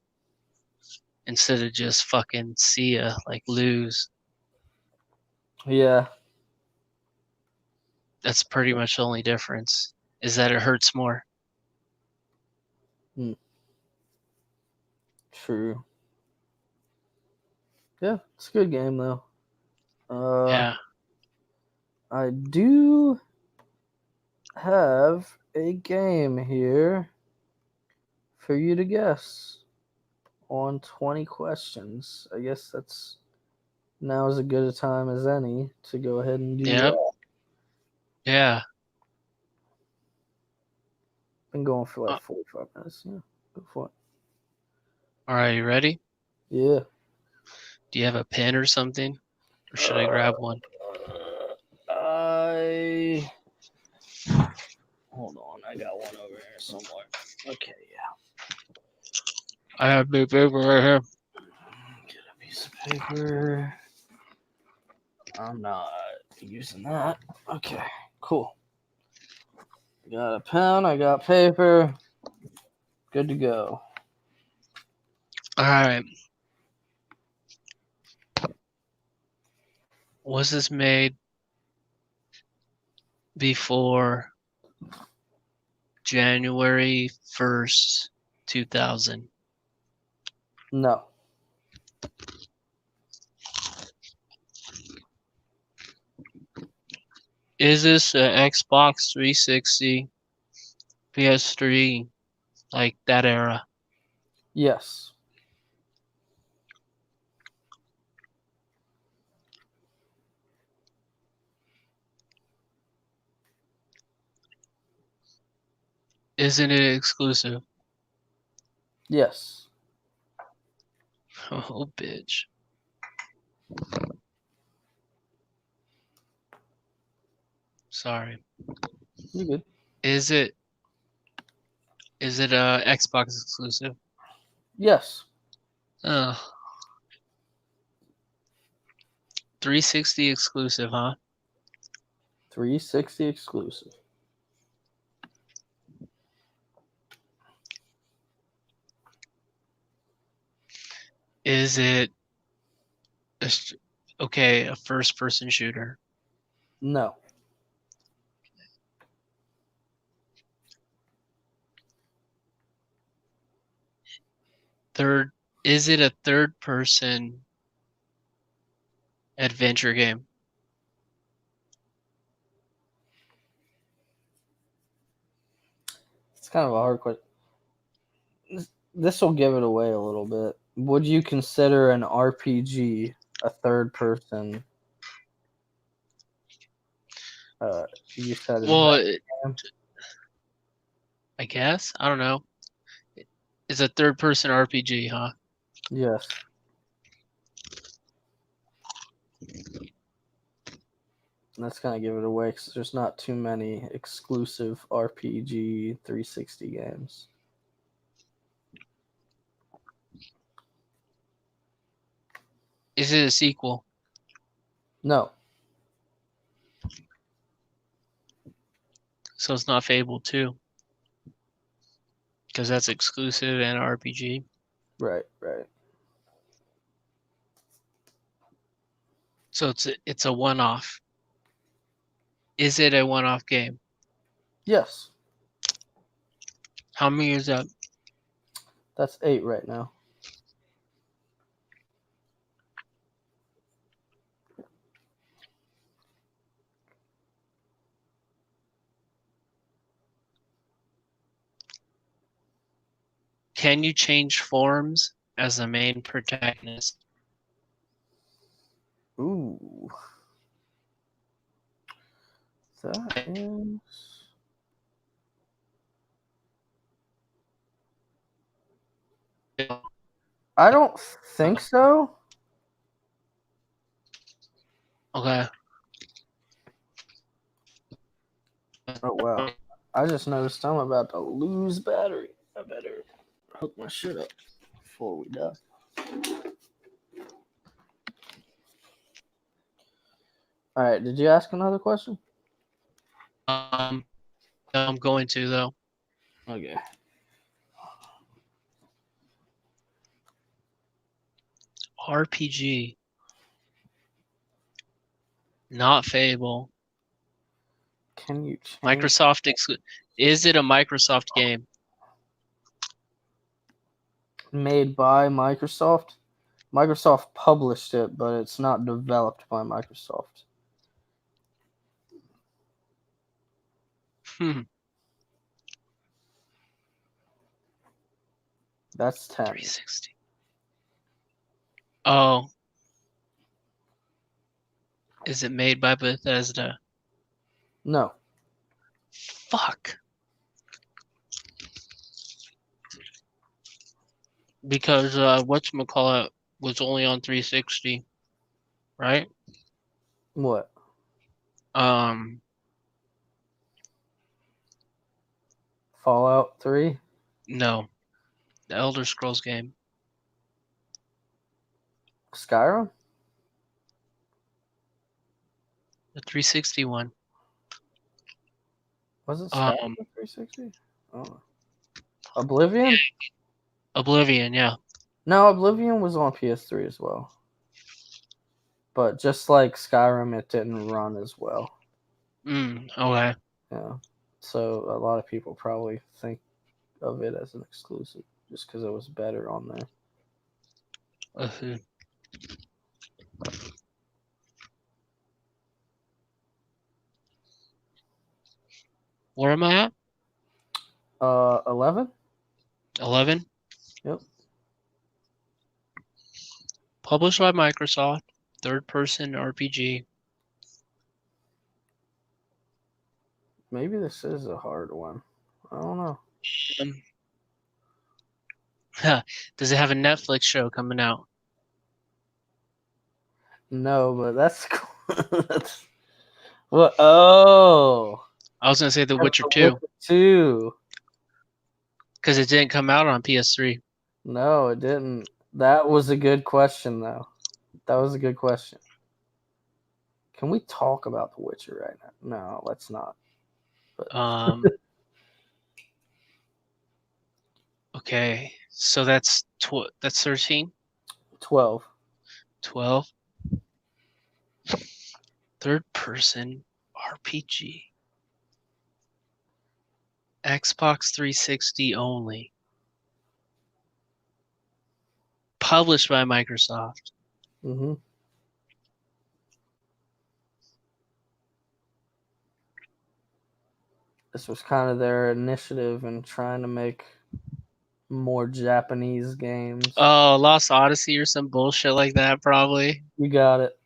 instead of just fucking see ya, like lose. Yeah. That's pretty much the only difference, is that it hurts more. True. Yeah, it's a good game though. Yeah. I do have a game here for you to guess on 20 questions. I guess now is as good a time as any to go ahead and do Yep. that. Yeah. Been going for like 45 minutes. Yeah, go for it. All right, you ready? Yeah. Do you have a pen or something? Or should I grab one? Hold on, I got one over here somewhere. Okay, yeah. I have my paper right here. Get a piece of paper. I'm not using that. Okay, cool. Got a pen, I got paper. Good to go. All right. Was this made before January 1st, 2000? No. Is this an Xbox 360, PS3, like that era? Yes. Isn't it exclusive? Yes. Oh, bitch. Sorry. You good? Is it a Xbox exclusive? Yes. Oh. 360 exclusive, huh? 360 exclusive. Is it okay, a first person shooter? No. Is it a third person adventure game? It's kind of a hard question. This will give it away a little bit. Would you consider an RPG a third person? You said Well, game? I guess. I don't know. It's a third person RPG, huh? Yes. That's gonna give it away because there's not too many exclusive RPG 360 games. Is it a sequel? No. So it's not Fable 2. Because that's exclusive and RPG. Right. Right. So it's a one off. Is it a one off game? Yes. How many is that? That's 8 right now. Can you change forms as the main protagonist? Ooh. That is. I don't think so. Okay. Oh wow. I just noticed I'm about to lose battery. I better hook my shit up before we die. Alright, did you ask another question? I'm going to though. Okay. RPG. Not Fable. Can you change Microsoft is it a Microsoft game? made by Microsoft? Microsoft published it, but it's not developed by Microsoft. That's 10. 360. Oh. Is it made by Bethesda? No. Fuck. Because whatchamacallit was only on 360, right? What? Um, Fallout 3? no. The Elder Scrolls game. Skyrim? The 360 one. Was it Skyrim Um, 360? Oh. Oblivion? Oblivion, yeah. No, Oblivion was on PS3 as well. But just like Skyrim, it didn't run as well. Okay. Yeah. So a lot of people probably think of it as an exclusive just because it was better on there. Uh-huh. Where am I at? 11? 11. Yep. Published by Microsoft. Third-person RPG. Maybe this is a hard one. I don't know. Does it have a Netflix show coming out? No, but that's cool. That's what? Oh, I was gonna say The that's Witcher The 2 Witcher 2. because it didn't come out on PS3. No, it didn't. That was a good question, though. That was a good question. Can we talk about The Witcher right now? No, let's not. But Okay, so that's 13, 12. 12. Third-person RPG. Xbox 360 only. Published by Microsoft. Mm-hmm. This was kind of their initiative in trying to make more Japanese games. Oh, Lost Odyssey or some bullshit like that, probably. You got it.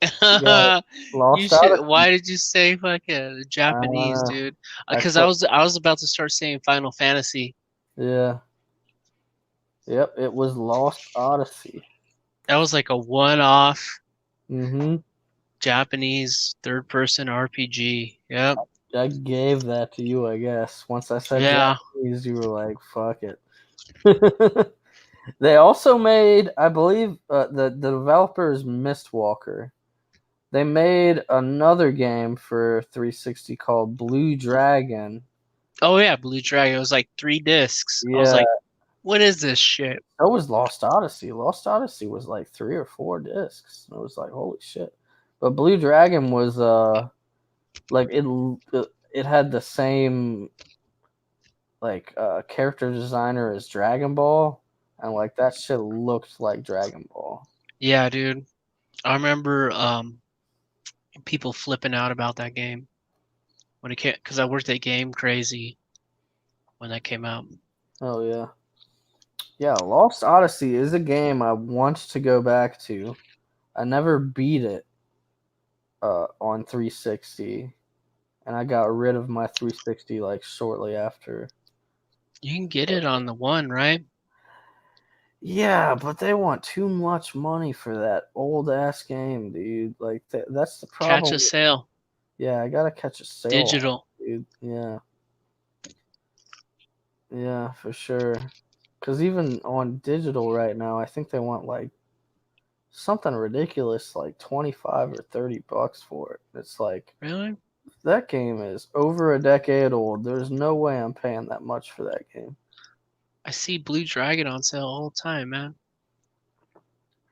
You got it. You Lost should. Odyssey. Why did you say fucking Japanese, dude? I Because could, I was about to start saying Final Fantasy. yeah. Yep, it was Lost Odyssey. That was like a one-off Mm-hmm. Japanese third-person RPG. Yep. I gave that to you, I guess. Once I said Yeah. Japanese, you were like, fuck it. They also made, I believe, the developers Mistwalker. They made another game for 360 called Blue Dragon. Oh yeah, Blue Dragon. It was like 3 discs. I was Yeah, like, what is this shit? that was Lost Odyssey. Lost Odyssey was like 3 or 4 discs. It was like, holy shit. But Blue Dragon was like it had the same like character designer as Dragon Ball, and like that shit looked like Dragon Ball. Yeah, dude. I remember people flipping out about that game when it came because I worked at Game Crazy when that came out. Oh yeah. Yeah, Lost Odyssey is a game I want to go back to. I never beat it on 360, and I got rid of my 360 like shortly after. You can get it on the one, right? Yeah, but they want too much money for that old ass game, dude. Like that's the Catch problem. a sale. Yeah, I gotta catch a sale, Digital. dude. Yeah, yeah, for sure. Because even on digital right now, I think they want like something ridiculous, like 25 or $30 for it. It's like Really? that game is over a decade old. There's no way I'm paying that much for that game. I see Blue Dragon on sale all the time, man.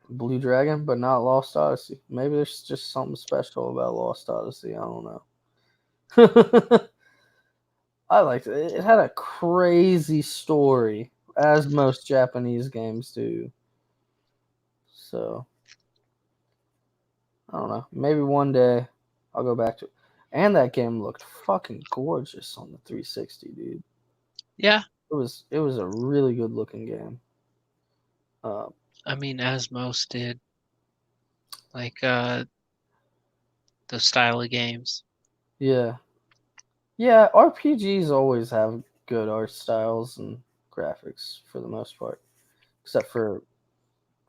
Blue Dragon, but not Lost Odyssey. Maybe there's just something special about Lost Odyssey. I don't know. I liked it. It had a crazy story, as most Japanese games do. So, I don't know. Maybe one day I'll go back to it. And that game looked fucking gorgeous on the 360, dude. Yeah. It was a really good looking game. I mean, as most did. Like the style of games. Yeah. Yeah, RPGs always have good art styles and graphics for the most part. Except for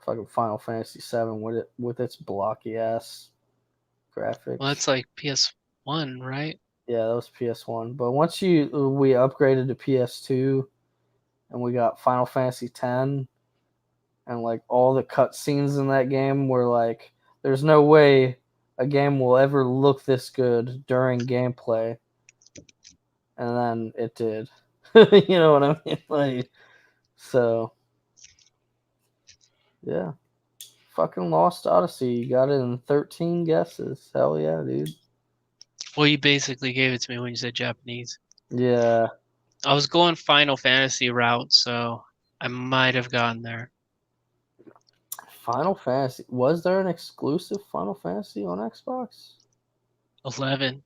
fucking Final Fantasy VII with its blocky ass graphics. Well, it's like PS1, right? Yeah, that was PS1. But once we upgraded to PS2 and we got Final Fantasy X, and like all the cutscenes in that game were like, there's no way a game will ever look this good during gameplay, and then it did. You know what I mean? Like, so yeah, fucking Lost Odyssey. You got it in 13 guesses. Hell yeah, dude. Well, you basically gave it to me when you said Japanese. Yeah. I was going Final Fantasy route, so I might have gotten there. Final Fantasy. Was there an exclusive Final Fantasy on Xbox? 11.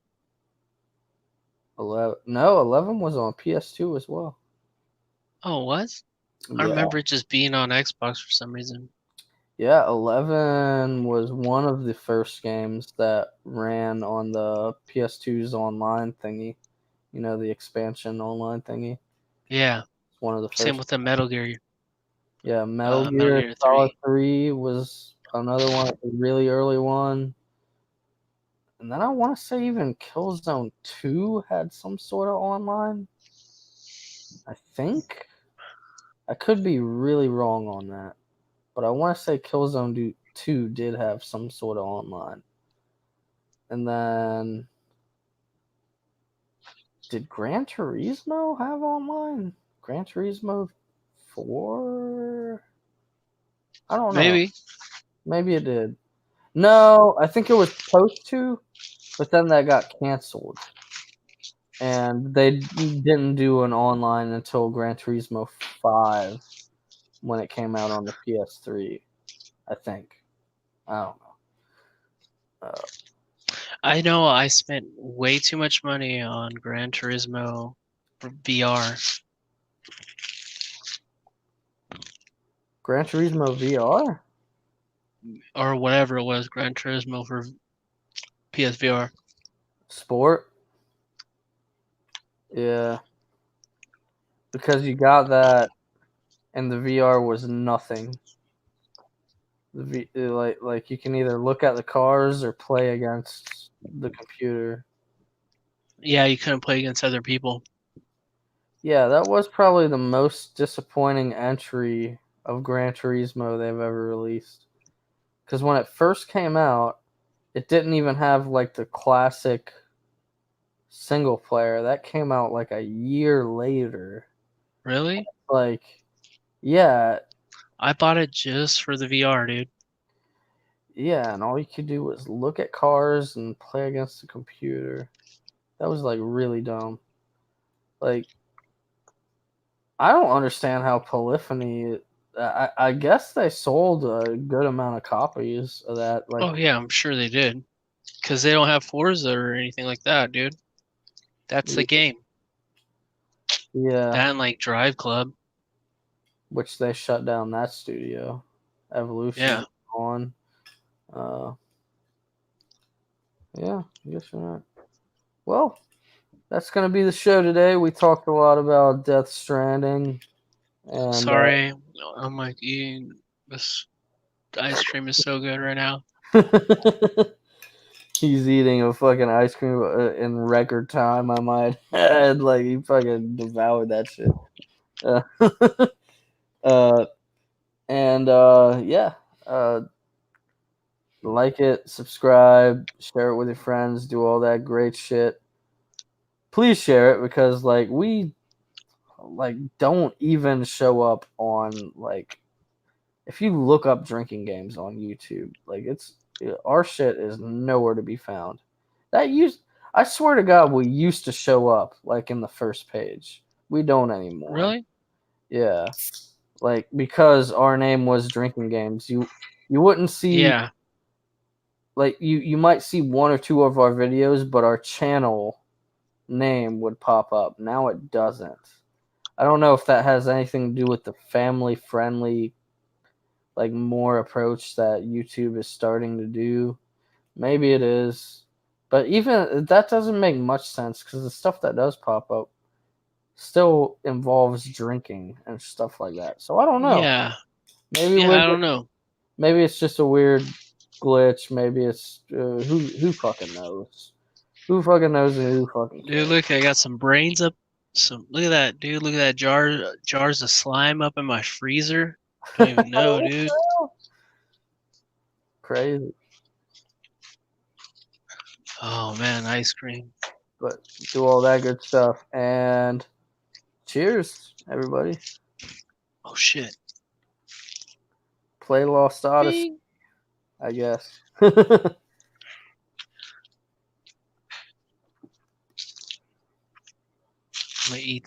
11. No, 11 was on PS2 as well. Oh, it was? I Yeah. remember it just being on Xbox for some reason. Yeah, 11 was one of the first games that ran on the PS2's online thingy. You know, the expansion online thingy. Yeah. It's one of the Same first. with the Metal Gear. Yeah, Metal Metal Gear Gear Solid 3. 3 was another one, a really early one. And then I want to say even Killzone 2 had some sort of online. I think. I could be really wrong on that. But I want to say Killzone 2 did have some sort of online. And then did Gran Turismo have online? Gran Turismo 4? I don't know. Maybe. Maybe it did. No, I think it was supposed to, but then that got canceled. And they didn't do an online until Gran Turismo 5 when it came out on the PS3, I think. I don't know. I know I spent way too much money on Gran Turismo VR. Gran Turismo VR? Or whatever it was, Gran Turismo for PSVR. Sport? Yeah. Because you got that and the VR was nothing. Like you can either look at the cars or play against the computer. Yeah, you couldn't play against other people. Yeah, that was probably the most disappointing entry of Gran Turismo they've ever released. Because when it first came out, it didn't even have like the classic single player. That came out like a year later. Really? Like, yeah, I bought it just for the VR, dude. yeah, and all you could do was look at cars and play against the computer. That was like really dumb. Like, I don't understand how Polyphony. I guess they sold a good amount of copies of that. Like, Oh yeah, I'm sure they did. Because they don't have Forza or anything like that, dude. That's the game. yeah, That and like Drive Club. which they shut down that studio. Evolution Yeah. is on. Uh, yeah, I guess you're right. Well, that's gonna be the show today. We talked a lot about Death Stranding, and Sorry, I'm like eating this ice cream is so good right now. he's eating a fucking ice cream in record time. I might add, like he fucking devoured that shit. Uh, uh, and yeah, uh, like it, subscribe, share it with your friends, do all that great shit. Please share it because like we like don't even show up on like if you look up drinking games on YouTube, like it's our shit is nowhere to be found. That used I swear to God, we used to show up like in the first page. We don't anymore. Really? Yeah, like because our name was drinking games. You wouldn't see Yeah. like you might see one or two of our videos, but our channel name would pop up. Now it doesn't. I don't know if that has anything to do with the family friendly like more approach that YouTube is starting to do. Maybe it is. But even that doesn't make much sense because the stuff that does pop up still involves drinking and stuff like that. So I don't know. Yeah. Maybe Yeah, we're I don't know. maybe it's just a weird glitch. Maybe it's who fucking knows. Who fucking knows and who fucking Dude, cares? look, I got some brains up. Some look at that, dude. Look at that jars of slime up in my freezer. Don't even know, dude. Crazy. Oh man, ice cream. But do all that good stuff. And cheers, everybody. Oh shit. Play Lost Odyssey, Bing. I guess. I'm gonna eat